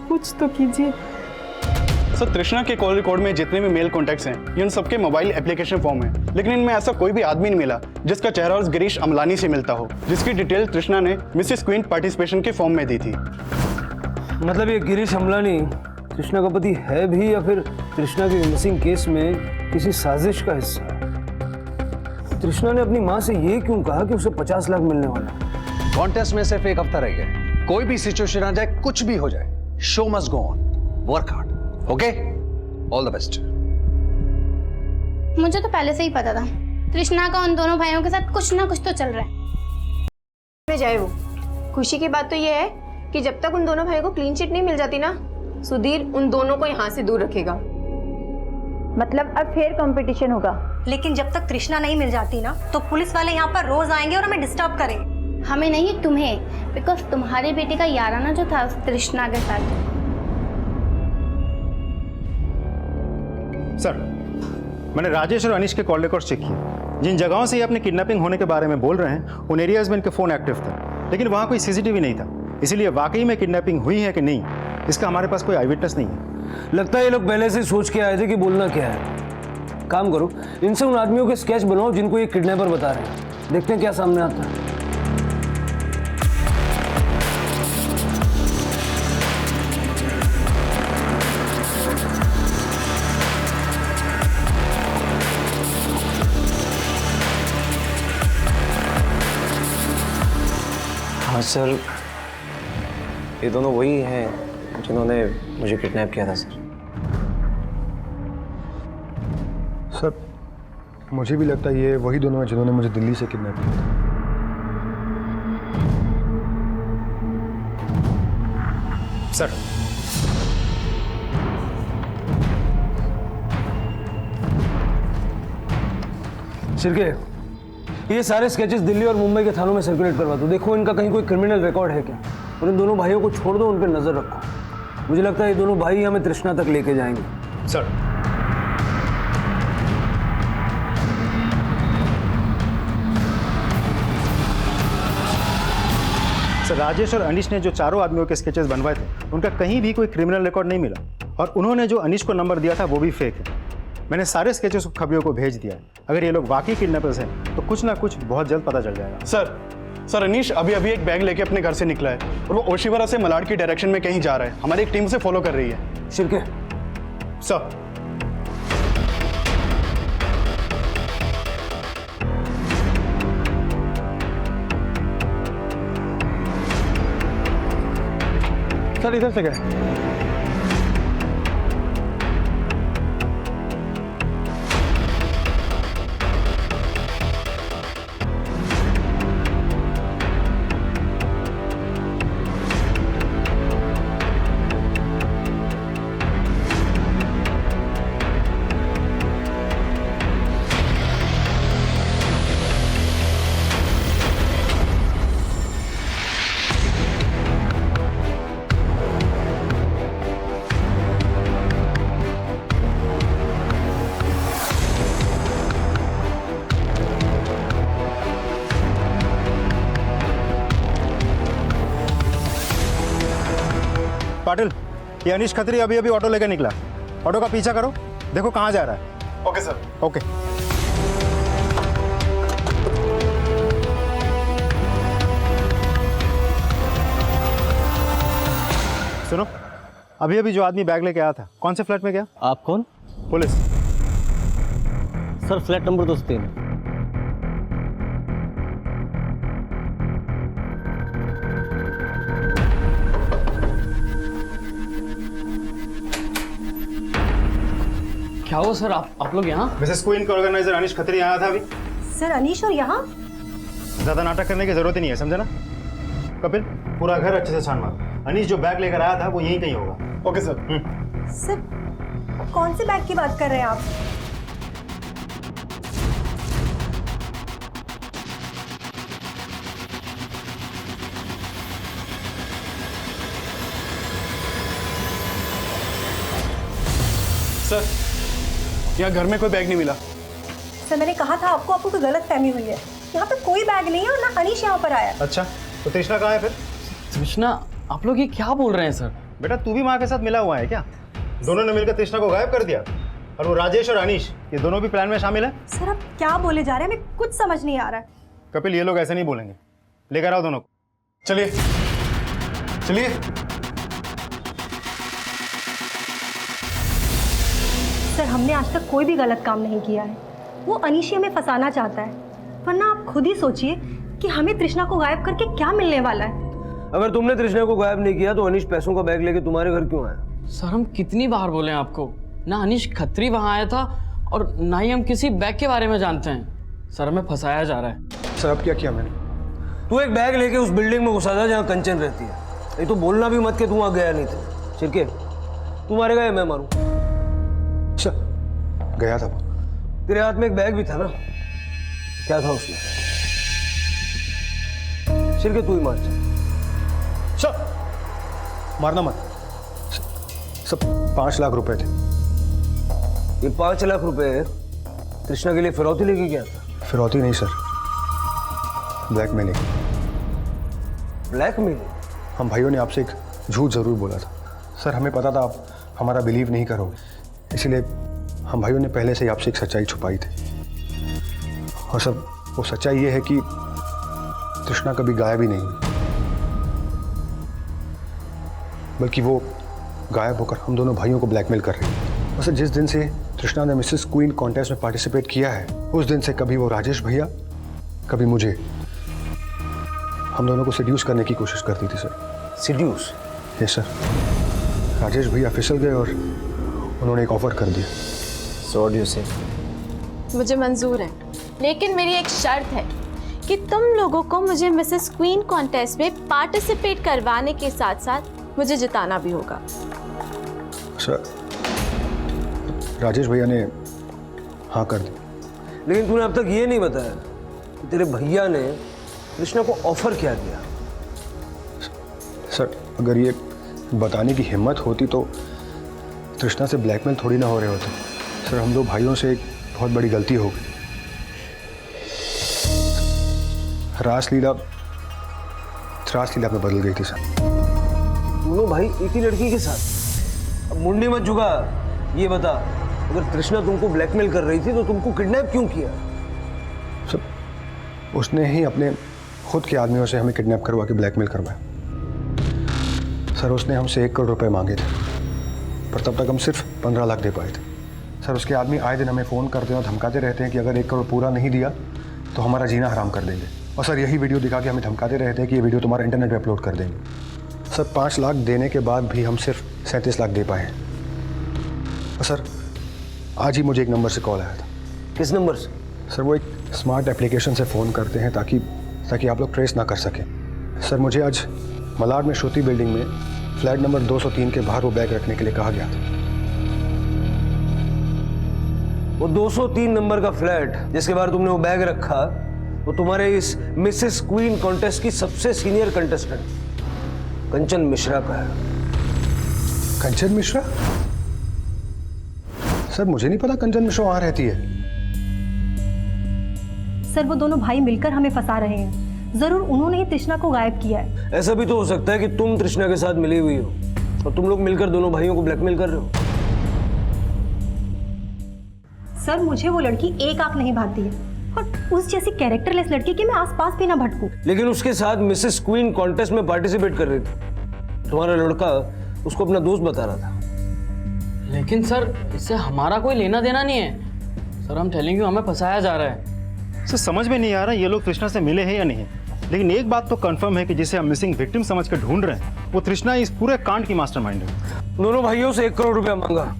Speaker 7: कुछ तो कीजिए।
Speaker 17: सर तृष्णा के कॉल रिकॉर्ड में जितने भी मेल कॉन्टैक्ट्स हैं ये उन सबके मोबाइल एप्लीकेशन फॉर्म है, लेकिन इनमें ऐसा कोई भी आदमी नहीं मिला जिसका चेहरा उस गिरीश अमलानी से मिलता हो, जिसकी डिटेल तृष्णा ने मिसेस क्वीन पार्टिसिपेशन के फॉर्म में दी थी।
Speaker 12: मतलब ये गिरीश अमलानी तृष्णा का पति है भी या फिर तृष्णा के मिसिंग केस में किसी साजिश का हिस्सा है? तृष्णा ने अपनी माँ से ये क्यों कहा कि उसे 50 लाख मिलने वाला है?
Speaker 11: कॉन्टेस्ट में सिर्फ एक हफ्ता रह गया, कोई भी सिचुएशन आ जाए, कुछ भी हो जाए, show must go on, work hard, okay? All the best.
Speaker 2: मुझे तो पहले से ही पता था तृष्णा का उन दोनों भाइयों के साथ कुछ ना कुछ तो चल रहा है।
Speaker 3: में जाए वो, खुशी की बात तो ये है कि जब तक उन दोनों भाइयों को क्लीन चिट नहीं मिल जाती ना, सुधीर उन दोनों को यहाँ से दूर रखेगा।
Speaker 5: मतलब अब फिर कंपटीशन होगा।
Speaker 4: लेकिन जब तक तृष्णा नहीं मिल जाती ना तो पुलिस वाले यहाँ पर रोज आएंगे और हमें डिस्टर्ब करेंगे।
Speaker 2: हमें नहीं, तुम्हें, बिकॉज तुम्हारे बेटे का याराना जो था उस तृष्णा के साथ।
Speaker 13: सर मैंने राजेश और अनीश के कॉल रिकॉर्ड चेक किए। जिन जगहों से ये अपने किडनैपिंग होने के बारे में बोल रहे हैं उन एरियाज में इनके फ़ोन एक्टिव थे, लेकिन वहाँ कोई सीसीटीवी नहीं था। इसीलिए वाकई में किडनैपिंग हुई है कि नहीं इसका हमारे पास कोई आई विटनेस नहीं है।
Speaker 12: लगता है ये लोग पहले से सोच के आए थे कि बोलना क्या है। काम करो, इनसे उन आदमियों के स्केच बनाओ जिनको ये किडनैपर बता रहे हैं, देखते हैं क्या सामने आता है।
Speaker 1: हाँ सर, ये दोनों वही हैं जिन्होंने मुझे किडनैप किया था सर।
Speaker 11: सर मुझे भी लगता है ये वही दोनों हैं जिन्होंने मुझे दिल्ली से किडनैप किया था।
Speaker 13: सर
Speaker 12: शिरके, ये सारे स्केचेस दिल्ली और मुंबई के थानों में सर्कुलेट करवा दो। देखो इनका कहीं कोई क्रिमिनल रिकॉर्ड है क्या, और इन दोनों भाइयों को छोड़ दो, उन पर नजर रखो। मुझे लगता है ये दोनों भाई हमें तृष्णा तक लेके जाएंगे।
Speaker 13: सर सर राजेश और अनीश ने जो चारों आदमियों के स्केचेस बनवाए थे उनका कहीं भी कोई क्रिमिनल रिकॉर्ड नहीं मिला और उन्होंने जो अनीश को नंबर दिया था वो भी फेक है। मैंने सारे स्केचेस खबरियों को भेज दिया है। अगर ये लोग वाकई किडनैपर्स हैं तो कुछ ना कुछ बहुत जल्द पता चल जाएगा।
Speaker 17: सर अनीश अभी एक बैग लेके अपने घर से निकला है और वो ओशिवारा से मलाड की डायरेक्शन में कहीं जा रहा है। हमारी एक टीम उसे फॉलो कर रही है।
Speaker 12: शिरके
Speaker 13: सर
Speaker 12: सर इधर से गए।
Speaker 13: पाटिल, ये अनीश खत्री अभी ऑटो लेकर निकला। ऑटो का पीछा करो, देखो कहाँ जा रहा है।
Speaker 17: Okay sir.
Speaker 13: ओके। सुनो, अभी जो आदमी बैग लेके आया था कौन से फ्लैट में गया?
Speaker 1: आप कौन?
Speaker 13: पुलिस।
Speaker 1: Sir flat number 203।
Speaker 6: क्या हुआ सर, आप लोग यहाँ?
Speaker 13: मिसेस क्वीन का ऑर्गेनाइजर अनीश खत्री आया था अभी।
Speaker 4: सर अनीश और यहाँ?
Speaker 13: ज्यादा नाटक करने की जरूरत ही नहीं है, समझे ना? कपिल, पूरा घर अच्छे से छान मार। अनीश जो बैग लेकर आया था वो यहीं कहीं होगा।
Speaker 17: Okay sir.
Speaker 4: सर कौन से बैग की बात कर रहे हैं आप?
Speaker 17: सर यहाँ घर में कोई बैग नहीं मिला।
Speaker 4: सर मैंने कहा था आपको कोई गलत फहमी हुई है। यहाँ पे कोई बैग नहीं है और ना अनीश यहाँ पर आया।
Speaker 13: अच्छा, तो तृष्णा कहाँ है फिर?
Speaker 6: तृष्णा, आप लोग ये क्या बोल रहे हैं सर?
Speaker 13: बेटा तू भी माँ के साथ मिला हुआ है क्या? दोनों ने मिलकर तृष्णा को गायब कर दिया और वो राजेश और अनीश ये दोनों भी प्लान में शामिल है।
Speaker 4: सर आप क्या बोले जा रहे हैं, हमें कुछ समझ नहीं आ रहा है।
Speaker 13: कपिल, ये लोग ऐसे नहीं बोलेंगे, लेकर आओ दोनों को।
Speaker 17: चलिए चलिए।
Speaker 4: सर हमने आज तक कोई भी गलत काम नहीं किया है। वो अनीश हमें फंसाना चाहता है, वरना आप खुद ही सोचिए कि हमें तृष्णा को गायब करके क्या मिलने वाला है।
Speaker 12: अगर तुमने तृष्णा को गायब नहीं किया तो अनीश पैसों का बैग लेके तुम्हारे घर क्यों आया?
Speaker 6: सर हम कितनी बार बोले आपको, ना अनीश खत्री वहाँ आया था और ना ही हम किसी बैग के बारे में जानते हैं। सर हमें फंसाया जा रहा है।
Speaker 17: सर अब क्या किया मैंने?
Speaker 12: तू एक बैग लेके उस बिल्डिंग में घुसा था जहाँ कंचन रहती है। ये तो बोलना भी मत कि तू वहाँ गया नहीं था। शिरके, तू मारेगा या मैं मारूं?
Speaker 17: अच्छा, गया था।
Speaker 12: तेरे हाथ में एक बैग भी था ना, क्या था उसमें? शिरके तू ही मार।
Speaker 13: मारना मत। सब 5 लाख रुपए थे।
Speaker 12: ये 5 लाख रुपए तृष्णा के लिए फिरौती लेके गया था?
Speaker 13: फिरौती नहीं सर, ब्लैकमेलिंग।
Speaker 12: ब्लैकमेलिंग?
Speaker 13: हम भाइयों ने आपसे एक झूठ जरूर बोला था सर। हमें पता था आप हमारा बिलीव नहीं करोगे, इसलिए हम भाइयों ने पहले से ही आपसे एक सच्चाई छुपाई थी। और सर वो सच्चाई ये है कि तृष्णा कभी गायब ही नहीं हुई, बल्कि वो गायब होकर हम दोनों भाइयों को ब्लैकमेल कर रही है। और सर जिस दिन से तृष्णा ने मिसेस क्वीन कॉन्टेस्ट में पार्टिसिपेट किया है, उस दिन से कभी वो राजेश भैया, कभी मुझे, हम दोनों को सिड्यूस करने की कोशिश करती थी sir.
Speaker 12: Seduce?
Speaker 13: Yes sir. Rajesh भैया फिसल गए और उन्होंने एक ऑफर कर दिया।
Speaker 12: सो व्हाट डू यू से?
Speaker 18: मुझे मंजूर है, लेकिन मेरी एक शर्त है कि तुम लोगों को मुझे मिसेस क्वीन कॉन्टेस्ट में पार्टिसिपेट करवाने के साथ साथ मुझे जिताना भी होगा।
Speaker 13: सर राजेश भैया ने हाँ कर दी।
Speaker 12: लेकिन तूने अब तक ये नहीं बताया कि तेरे भैया ने कृष्णा को ऑफर क्या दिया।
Speaker 13: सर अगर ये बताने की हिम्मत होती तो तृष्णा से ब्लैकमेल थोड़ी ना हो रहे होते। सर हम दो भाइयों से एक बहुत बड़ी गलती हो गई। रासलीला
Speaker 11: रास लीला में बदल गई थी सर।
Speaker 12: दोनों भाई एक ही लड़की के साथ। अब मुंडी मत झुका, ये बता, अगर तृष्णा तुमको ब्लैकमेल कर रही थी तो तुमको किडनैप क्यों किया?
Speaker 11: सर उसने ही अपने खुद के आदमियों से हमें किडनैप करवा के ब्लैकमेल करवाया। सर उसने हमसे 1 करोड़ रुपए मांगे थे, पर तब तक हम सिर्फ 15 लाख दे पाए थे। सर उसके आदमी आए दिन हमें फ़ोन करते हैं और धमकाते रहते हैं कि अगर 1 करोड़ पूरा नहीं दिया तो हमारा जीना हराम कर देंगे। और सर यही वीडियो दिखा के हमें धमकाते रहते हैं कि ये वीडियो तुम्हारा इंटरनेट पे अपलोड कर देंगे। सर 5 लाख देने के बाद भी हम सिर्फ 37 लाख दे पाए। और सर आज ही मुझे एक नंबर से कॉल आया था।
Speaker 12: किस नंबर से?
Speaker 11: सर वो एक स्मार्ट एप्लीकेशन से फ़ोन करते हैं ताकि आप लोग ट्रेस ना कर सकें। सर मुझे आज मलाड में श्रुति बिल्डिंग में फ्लैट नंबर 203 के बाहर वो बैग रखने के लिए कहा गया था।
Speaker 12: वो 203 नंबर का फ्लैट जिसके बाहर तुमने वो बैग रखा, वो तुम्हारे इस मिसेस क्वीन कॉन्टेस्ट की सबसे सीनियर कंटेस्टेंट कंचन मिश्रा का है।
Speaker 11: कंचन मिश्रा? सर मुझे नहीं पता कंचन मिश्रा वहां रहती है।
Speaker 4: सर वो दोनों भाई मिलकर हमें फंसा रहे हैं। जरूर उन्होंने ही तृष्णा को गायब किया है।
Speaker 12: ऐसा भी तो हो सकता है कि तुम तृष्णा के साथ मिली हुई हो और तुम लोग मिलकर दोनों भाइयों को ब्लैकमेल कर रहे हो।
Speaker 4: सर मुझे वो लड़की एक आंख नहीं भाती है और उस जैसी कैरेक्टरलेस लड़की के मैं आसपास भी ना भटकूं।
Speaker 12: लेकिन उसके साथ मिसेस क्वीन कॉन्टेस्ट में पार्टिसिपेट कर रही थी। तुम्हारा लड़का उसको अपना दोस्त बता रहा था।
Speaker 6: लेकिन सर इससे हमारा कोई लेना देना नहीं है सर। हम टेलिंग यू, हमें फंसाया जा रहा है।
Speaker 13: सर समझ में नहीं आ रहा ये लोग तृष्णा से मिले हैं या नहीं, लेकिन एक बात तो कंफर्म है कि जिसे हम मिसिंग विक्टिम समझ कर ढूंढ रहे हैं वो तृष्णा इस पूरे कांड की मास्टरमाइंड है।
Speaker 12: दोनों भाइयों से 1 करोड़ रुपया मांगा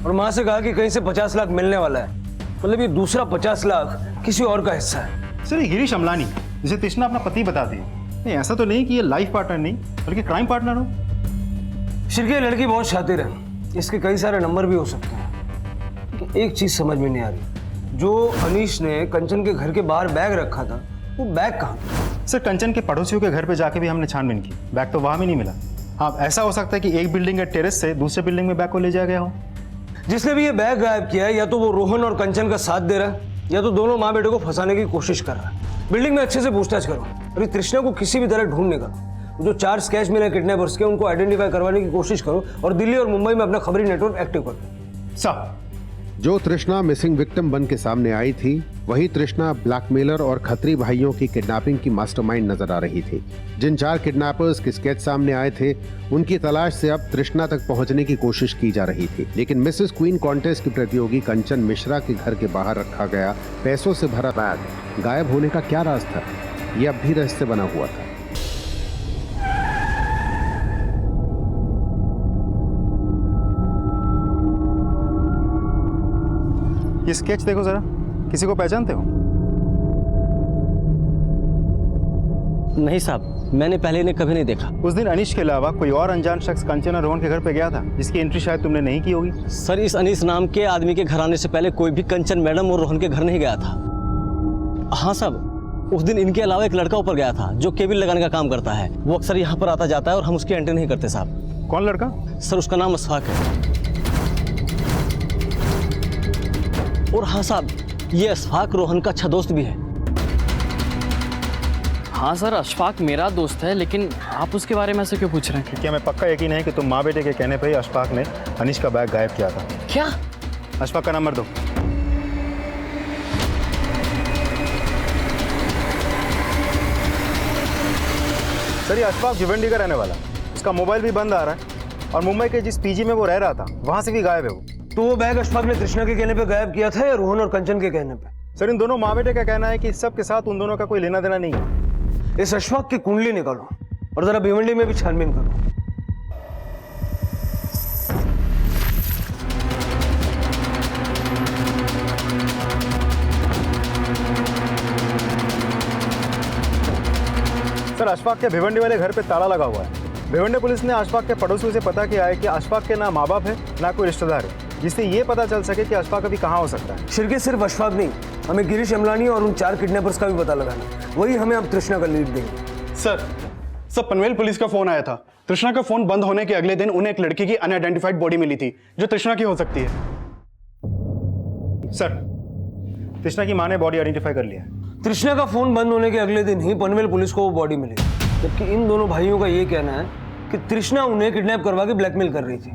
Speaker 12: और मां से कहा कि कहीं से 50 लाख मिलने वाला है। मतलब ये दूसरा 50 लाख किसी और का हिस्सा है।
Speaker 13: सर ये गिरीश अमलानी जिसे तृष्णा अपना पति बताती है। नहीं ऐसा तो नहीं कि ये लाइफ पार्टनर नहीं बल्कि क्राइम पार्टनर हो।
Speaker 12: शिरके लड़की बहुत शातिर है, इसके कई सारे नंबर भी हो सकते हैं। लेकिन एक चीज समझ में नहीं आ रही, जो अनीश ने कंचन के घर के बाहर बैग रखा था वो बैग कहाँ था?
Speaker 13: सर कंचन के पड़ोसियों के घर पे जाके भी हमने छानबीन की, बैग तो वहां भी नहीं मिला। हाँ ऐसा हो सकता है कि एक बिल्डिंग के टेरेस से दूसरे बिल्डिंग में बैग को ले जाया गया हो।
Speaker 12: जिसने भी ये बैग गायब किया है या तो वो रोहन और कंचन का साथ दे रहा है या तो दोनों माँ बेटे को फंसाने की कोशिश कर रहा है। बिल्डिंग में अच्छे से पूछताछ करो और तृष्णा को किसी भी तरह ढूंढ निकालो। जो 4 स्केच मिले किडनैपर्स के उनको आइडेंटिफाई करवाने की कोशिश करो और दिल्ली और मुंबई में अपना खबरी नेटवर्क एक्टिव करो।
Speaker 13: सर
Speaker 14: जो तृष्णा मिसिंग विक्टिम बन के सामने आई थी वही तृष्णा ब्लैकमेलर और खत्री भाइयों की किडनैपिंग की मास्टरमाइंड नजर आ रही थी। जिन 4 किडनैपर्स के स्केच सामने आए थे उनकी तलाश से अब तृष्णा तक पहुंचने की कोशिश की जा रही थी। लेकिन मिसेस क्वीन कॉन्टेस्ट की प्रतियोगी कंचन मिश्रा के घर के बाहर रखा गया पैसों से भरा बैग गायब होने का क्या राज था, ये अब भी रहस्य बना हुआ था।
Speaker 13: ये स्केच देखो जरा, किसी को पहचानते हो?
Speaker 19: नहीं साहब, मैंने पहले इन्हें कभी नहीं देखा।
Speaker 13: उस दिन अनीश के अलावा कोई और अनजान शख्स कंचन और रोहन के घर पे गया था जिसकी एंट्री शायद तुमने नहीं की होगी।
Speaker 19: सर इस अनीश नाम के आदमी के घर आने से पहले कोई भी कंचन मैडम और रोहन के घर नहीं गया था। हाँ साहब, उस दिन इनके अलावा एक लड़का ऊपर गया था जो केबिल लगाने का काम करता है। वो अक्सर यहाँ पर आता जाता है और हम उसकी एंट्री नहीं करते साहब।
Speaker 13: कौन लड़का?
Speaker 19: सर उसका नाम अशफाक है। और हाँ साहब, ये अशफाक रोहन का अच्छा दोस्त भी है।
Speaker 6: हाँ सर, अशफाक मेरा दोस्त है, लेकिन आप उसके बारे में ऐसे क्यों पूछ रहे हैं?
Speaker 13: क्या हमें पक्का यकीन है कि तुम माँ बेटे के कहने पर ही अशफाक ने अनीश का बैग गायब किया था?
Speaker 6: क्या?
Speaker 13: अशफाक का नंबर दो। सर ये अशफाक भिवंडी का रहने वाला, उसका मोबाइल भी बंद आ रहा है और मुंबई के जिस पीजी में वो रह रहा था वहां से भी गायब है वो।
Speaker 12: तो वो बैग अशफाक ने तृष्णा के कहने पे गायब किया था या रोहन और कंचन के कहने पे?
Speaker 13: सर इन दोनों माँ बेटे का कहना है कि इस सब के साथ उन दोनों का कोई लेना देना नहीं है।
Speaker 12: इस अशफाक की कुंडली निकालो और जरा भिवंडी में भी छानबीन करो।
Speaker 13: सर अशफाक के भिवंडी वाले घर पे ताला लगा हुआ है। भिवंडी पुलिस ने अशफाक के पड़ोसियों से पता किया है कि अशफाक के ना माँ बाप है ना कोई रिश्तेदार है, जिससे ये पता चल सके कि अशफाक अभी कहाँ हो सकता है।
Speaker 12: शिरके सिर्फ अशफाक नहीं, हमें गिरीश अमलानी और उन 4 किडनैपर्स का भी पता लगाना। वही हमें अब तृष्णा का लीड देंगे।
Speaker 17: सर पनवेल पुलिस का फोन आया था। तृष्णा का फोन बंद होने के अगले दिन उन्हें एक लड़की की अनआइडेंटिफाइड बॉडी मिली थी जो तृष्णा की हो सकती है।
Speaker 13: सर तृष्णा की माँ ने बॉडी आइडेंटिफाई कर लिया है।
Speaker 12: तृष्णा का फोन बंद होने के अगले दिन ही पनवेल पुलिस को वो बॉडी मिली। जबकि इन दोनों भाइयों का ये कहना है कि तृष्णा उन्हें किडनैप करवा के ब्लैकमेल कर रही थी।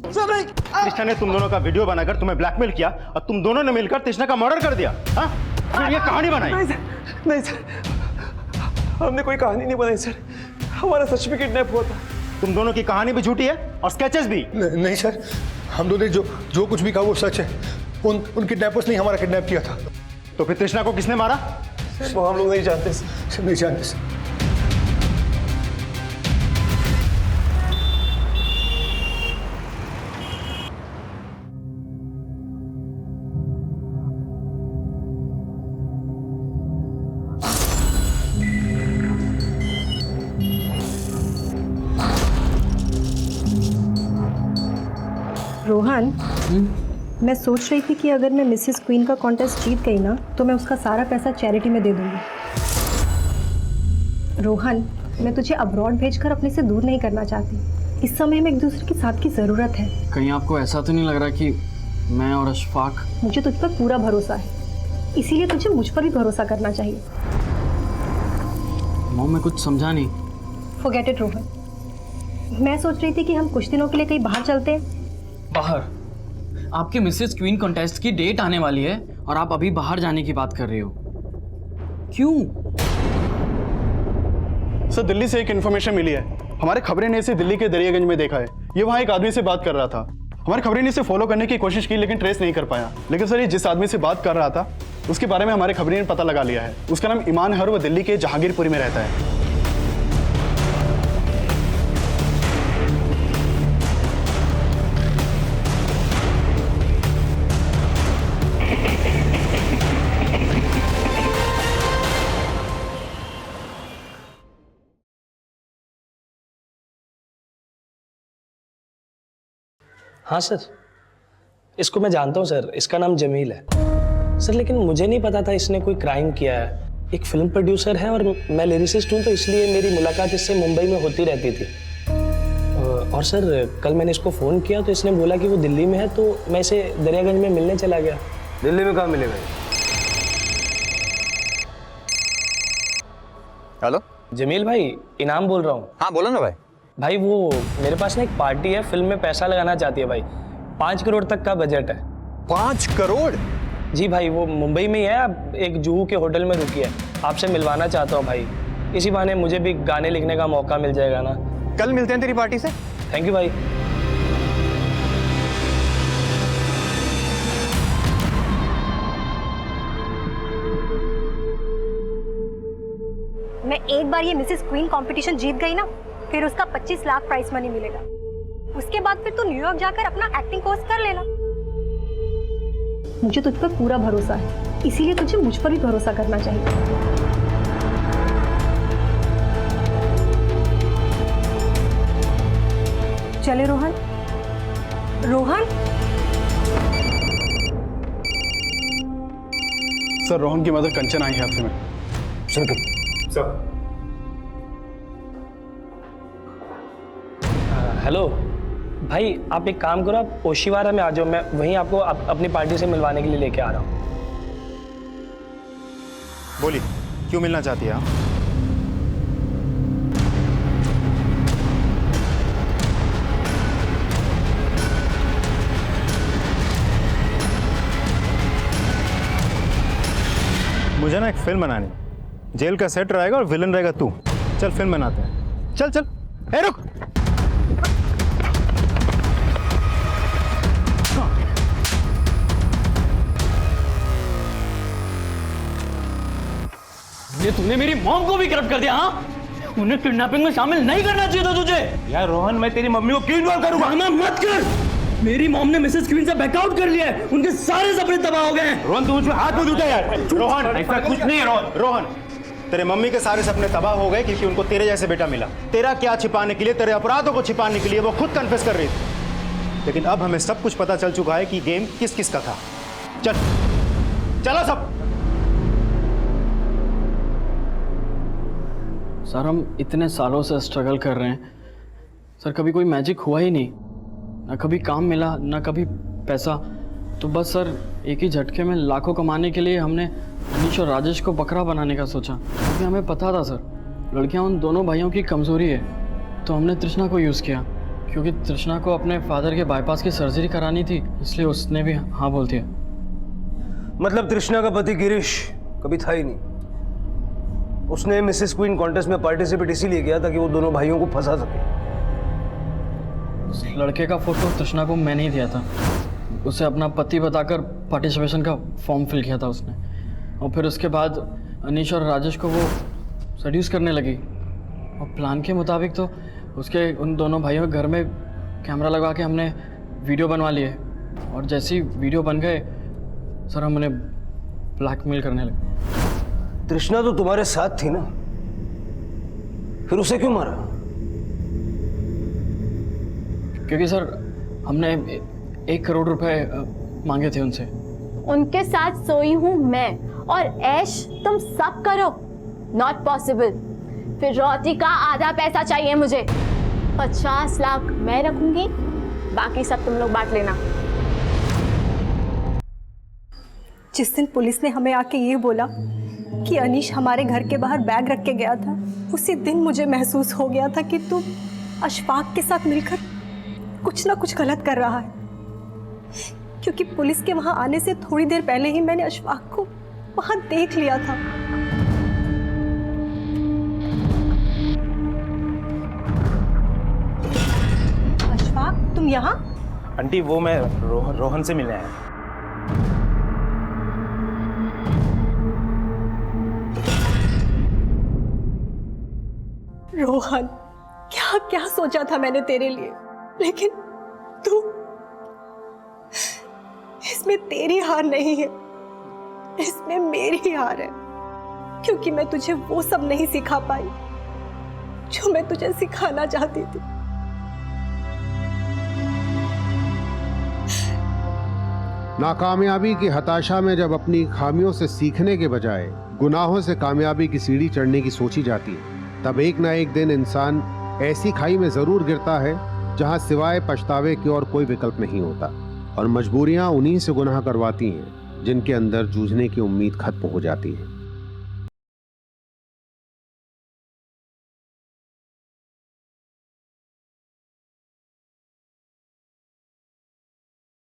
Speaker 13: तृष्णा ने तुम दोनों का वीडियो बनाकर तुम्हें ब्लैकमेल किया और तुम दोनों ने मिलकर तृष्णा का मर्डर कर दिया। हाँ? फिर ये कहानी बनाई।
Speaker 1: नहीं सर, हमने कोई कहानी नहीं बनाई सर, हमारा सच में किडनैप हुआ था।
Speaker 13: तुम दोनों की कहानी भी झूठी है और स्केचेस भी।
Speaker 11: नहीं सर, हम दोनों ने जो कुछ भी कहा वो सच है। उन किडनैपर्स ने हमारा किडनैप किया था।
Speaker 13: तो फिर तृष्णा को किसने मारा?
Speaker 1: वो हम लोग नहीं जानते सर,
Speaker 11: नहीं जानते सर।
Speaker 4: रोहन, मैं सोच रही थी कि अगर मैं मिसेस क्वीन का कॉन्टेस्ट जीत गई ना तो मैं उसका सारा पैसा चैरिटी में दे दूंगी। रोहन, मैं तुझे अब्रॉड भेजकर अपने से दूर नहीं करना चाहती। इस समय में एक दूसरे के साथ की ज़रूरत है।
Speaker 6: कहीं आपको ऐसा तो नहीं लग रहा कि मैं और अशफाक?
Speaker 4: मुझे तुझ पर पूरा भरोसा है, इसीलिए तुझे मुझ पर भी भरोसा करना चाहिए।
Speaker 6: मॉम, मैं कुछ समझा नहीं।
Speaker 4: Forget it Rohan. मैं सोच रही थी कि हम कुछ दिनों के लिए कहीं बाहर चलते हैं।
Speaker 6: बाहर? आपके मिसेस क्वीन कॉन्टेस्ट की डेट आने वाली है और आप अभी बाहर जाने की बात कर रहे हो? क्यों?
Speaker 17: सर, दिल्ली से एक इन्फॉर्मेशन मिली है। हमारे खबरें ने इसे दिल्ली के दरियागंज में देखा है। ये वहाँ एक आदमी से बात कर रहा था। हमारी खबरें ने इसे फॉलो करने की कोशिश की लेकिन ट्रेस नहीं कर पाया। लेकिन सर, ये जिस आदमी से बात कर रहा था उसके बारे में हमारे खबरें ने पता लगा लिया है। उसका नाम ईमान है और वो दिल्ली के जहांगीरपुरी में रहता है।
Speaker 20: हाँ सर, इसको मैं जानता हूँ सर, इसका नाम जमील है सर, लेकिन मुझे नहीं पता था इसने कोई क्राइम किया है। एक फिल्म प्रोड्यूसर है और मैं लिरिसिस्ट हूँ, तो इसलिए मेरी मुलाकात इससे मुंबई में होती रहती थी। और सर, कल मैंने इसको फ़ोन किया तो इसने बोला कि वो दिल्ली में है, तो मैं इसे दरियागंज में मिलने चला गया।
Speaker 12: दिल्ली में कहाँ मिलेगा?
Speaker 20: हेलो जमील भाई, इनाम बोल रहा हूँ।
Speaker 16: हाँ बोलो ना भाई।
Speaker 20: भाई वो मेरे पास ना एक पार्टी है, फिल्म में पैसा लगाना चाहती है भाई। 5 करोड़ तक का बजट है।
Speaker 16: 5 करोड़?
Speaker 20: जी भाई, वो मुंबई में ही है, अब एक जुहू के होटल में रुकी है। आपसे मिलवाना चाहता हूँ भाई, इसी बहाने मुझे भी गाने लिखने का मौका मिल जाएगा ना।
Speaker 16: कल मिलते हैं तेरी पार्टी से।
Speaker 20: थैंक यू भाई।
Speaker 4: मैं एक बार ये मिसेस क्वीन कंपटीशन जीत गई ना, फिर उसका 25 लाख प्राइस मनी मिलेगा। उसके बाद फिर तू न्यूयॉर्क जाकर अपना एक्टिंग कोर्स कर लेना। मुझे तुझ पर पूरा भरोसा है, इसीलिए तुझे मुझ पर भी भरोसा करना चाहिए। चले रोहन। रोहन?
Speaker 17: सर, रोहन की मदर कंचन आई है आपसे में।
Speaker 12: सर
Speaker 20: हेलो भाई, आप एक काम करो, आप ओशिवारा में आ जाओ, मैं वहीं आपको अपनी पार्टी से मिलवाने के लिए लेके आ रहा हूँ।
Speaker 13: बोली, क्यों मिलना चाहती है आप? मुझे ना एक फिल्म बनानी, जेल का सेट रहेगा और विलन रहेगा तू। चल फिल्म बनाते हैं, चल चल। ए रुक,
Speaker 6: ये तूने मेरी मॉम को भी करप्ट कर दिया। हाँ, उन्हें किडनैपिंग में शामिल नहीं करना चाहिए था तुझे।
Speaker 12: यार रोहन, मैं तेरी मम्मी को क्यों इन्वॉल्व करूंगा?
Speaker 6: मत कर। मेरी मॉम ने मिसेस क्वीन से बैकआउट कर लिया है, उनके सारे सपने तबाह हो गए हैं।
Speaker 13: रोहन, तू मुझे हाथ मत उठा यार। रोहन, ऐसा कुछ नहीं है। रोहन, रोहन, तेरे मम्मी के सारे सपने तबाह हो गए क्योंकि उनको तेरे जैसे बेटा मिला। तेरा क्या छिपाने के लिए, तेरे अपराधों को छिपाने के लिए वो खुद कन्फेस कर रही थी। लेकिन अब हमें सब कुछ पता चल चुका है कि गेम किस किस का था। चल चलो सब।
Speaker 6: सर, हम इतने सालों से स्ट्रगल कर रहे हैं सर, कभी कोई मैजिक हुआ ही नहीं। ना कभी काम मिला, ना कभी पैसा। तो बस सर, एक ही झटके में लाखों कमाने के लिए हमने अनीश और राजेश को बकरा बनाने का सोचा, क्योंकि हमें पता था सर लड़कियां उन दोनों भाइयों की कमजोरी है, तो हमने तृष्णा को यूज़ किया क्योंकि तृष्णा को अपने फादर के बाईपास की सर्जरी करानी थी, इसलिए उसने भी हाँ बोल दिया।
Speaker 12: मतलब तृष्णा का पति गिरीश कभी था ही नहीं। उसने मिसेस क्वीन कॉन्टेस्ट में पार्टिसिपेट इसीलिए किया ताकि वो दोनों भाइयों को फंसा सके।
Speaker 6: उस लड़के का फोटो तृष्णा को मैंने ही दिया था। उसे अपना पति बताकर पार्टिसिपेशन का फॉर्म फिल किया था उसने, और फिर उसके बाद अनीश और राजेश को वो सड्यूस करने लगी। और प्लान के मुताबिक तो उसके उन दोनों भाइयों के घर में कैमरा लगा के हमने वीडियो बनवा लिए, और जैसे ही वीडियो बन गए सर हम उन्हें ब्लैकमेल करने लगे।
Speaker 12: तृष्णा तो तुम्हारे साथ थी ना, फिर उसे क्यों मारा?
Speaker 6: क्योंकि सर हमने 1 करोड़ रुपए मांगे थे उनसे।
Speaker 18: उनके साथ सोई हूँ मैं, और ऐश तुम सब करो, नॉट पॉसिबल। फिर रोटी का आधा पैसा चाहिए मुझे। 50 लाख मैं रखूंगी, बाकी सब तुम लोग बांट लेना।
Speaker 4: जिस दिन पुलिस ने हमें आके ये बोला कि अनीश हमारे घर के बाहर बैग रख के गया था, उसी दिन मुझे महसूस हो गया था कि तू अशफाक के साथ मिलकर कुछ ना कुछ गलत कर रहा है। क्योंकि पुलिस के वहां आने से थोड़ी देर पहले ही मैंने अशफाक को वहां देख लिया था। अशफाक, तुम यहाँ?
Speaker 10: आंटी वो मैं रोहन से मिलने आया।
Speaker 4: रोहन, क्या क्या सोचा था मैंने तेरे लिए, लेकिन तू, इसमें तेरी हार नहीं है, इसमें मेरी हार है। क्योंकि मैं तुझे वो सब नहीं सिखा पाई जो मैं तुझे सिखाना चाहती थी।
Speaker 14: नाकामयाबी की हताशा में जब अपनी खामियों से सीखने के बजाय गुनाहों से कामयाबी की सीढ़ी चढ़ने की सोची जाती है, तब एक ना एक दिन इंसान ऐसी खाई में जरूर गिरता है जहां सिवाय पछतावे की और कोई विकल्प नहीं होता, और मजबूरियां उन्हीं से गुनाह करवाती हैं जिनके अंदर जूझने की उम्मीद खत्म हो जाती है।